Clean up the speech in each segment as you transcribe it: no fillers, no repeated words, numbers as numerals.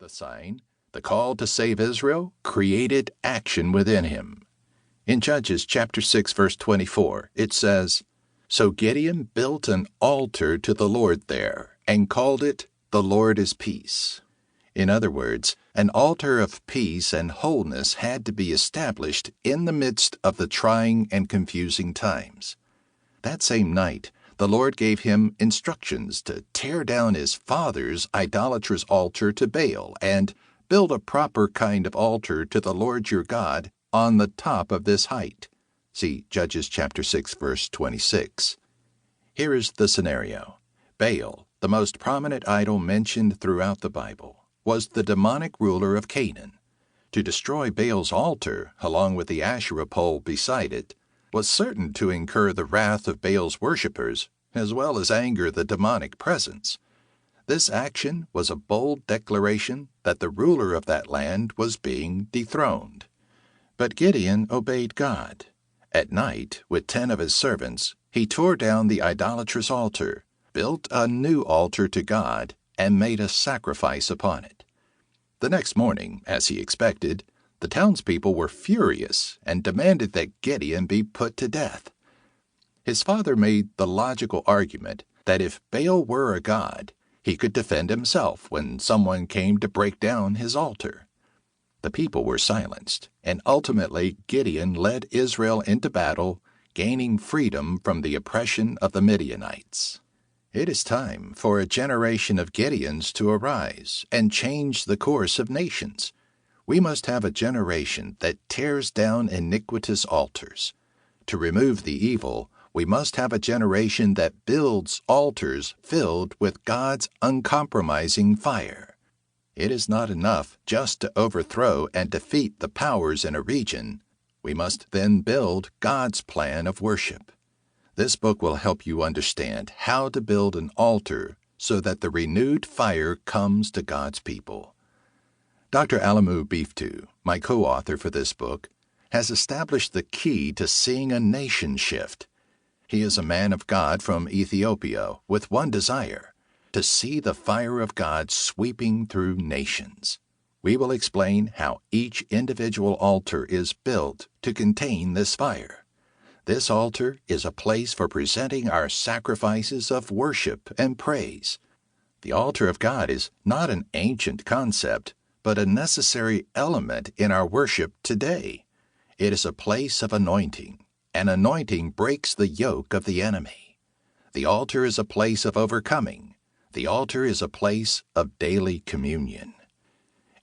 The sign, the call to save Israel, created action within him. In Judges chapter 6, verse 24, it says, "So Gideon built an altar to the Lord there, and called it, 'The Lord is Peace.'" In other words, an altar of peace and wholeness had to be established in the midst of the trying and confusing times. That same night, the Lord gave him instructions to tear down his father's idolatrous altar to Baal and build a proper kind of altar to the Lord your God on the top of this height. See Judges chapter 6, verse 26. Here is the scenario. Baal, the most prominent idol mentioned throughout the Bible, was the demonic ruler of Canaan. To destroy Baal's altar, along with the Asherah pole beside it, was certain to incur the wrath of Baal's worshippers, as well as anger the demonic presence. This action was a bold declaration that the ruler of that land was being dethroned. But Gideon obeyed God. At night, with 10 of his servants, he tore down the idolatrous altar, built a new altar to God, and made a sacrifice upon it. The next morning, as he expected, the townspeople were furious and demanded that Gideon be put to death. His father made the logical argument that if Baal were a god, he could defend himself when someone came to break down his altar. The people were silenced, and ultimately Gideon led Israel into battle, gaining freedom from the oppression of the Midianites. It is time for a generation of Gideons to arise and change the course of nations. We must have a generation that tears down iniquitous altars. To remove the evil, we must have a generation that builds altars filled with God's uncompromising fire. It is not enough just to overthrow and defeat the powers in a region. We must then build God's plan of worship. This book will help you understand how to build an altar so that the renewed fire comes to God's people. Dr. Alemu Beeftu, my co-author for this book, has established the key to seeing a nation shift. He is a man of God from Ethiopia with one desire: to see the fire of God sweeping through nations. We will explain how each individual altar is built to contain this fire. This altar is a place for presenting our sacrifices of worship and praise. The altar of God is not an ancient concept, but a necessary element in our worship today. It is a place of anointing. An anointing breaks the yoke of the enemy. The altar is a place of overcoming. The altar is a place of daily communion.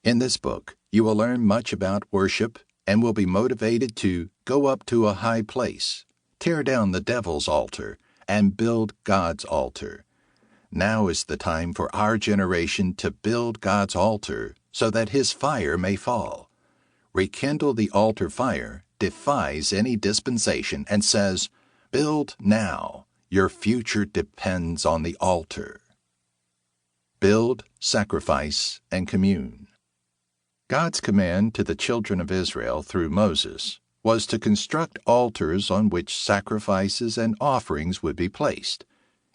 In this book, you will learn much about worship and will be motivated to go up to a high place, tear down the devil's altar, and build God's altar. Now is the time for our generation to build God's altar so that his fire may fall. Rekindle the altar fire defies any dispensation and says, "Build now. Your future depends on the altar." Build, sacrifice, and commune. God's command to the children of Israel through Moses was to construct altars on which sacrifices and offerings would be placed.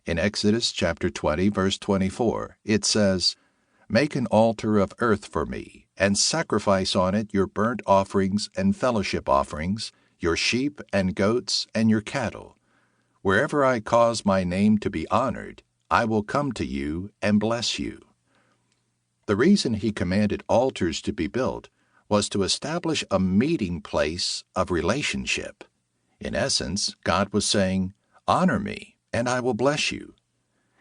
In Exodus chapter 20, verse 24, it says, "Make an altar of earth for me, and sacrifice on it your burnt offerings and fellowship offerings, your sheep and goats and your cattle. Wherever I cause my name to be honored, I will come to you and bless you." The reason he commanded altars to be built was to establish a meeting place of relationship. In essence, God was saying, "Honor me, and I will bless you."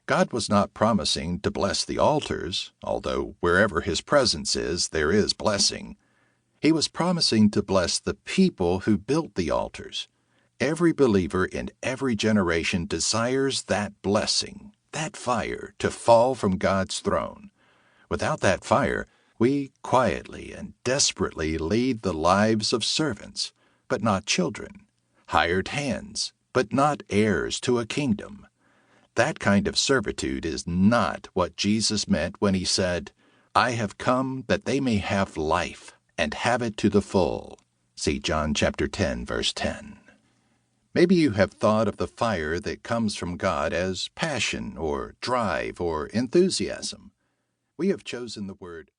God was not promising to bless the altars, although wherever his presence is, there is blessing. He was promising to bless the people who built the altars. Every believer in every generation desires that blessing, that fire, to fall from God's throne. Without that fire, we quietly and desperately lead the lives of servants, but not children, hired hands, but not heirs to a kingdom. That kind of servitude is not what Jesus meant when he said, "I have come that they may have life and have it to the full." See John chapter 10, verse 10. Maybe you have thought of the fire that comes from God as passion or drive or enthusiasm. We have chosen the word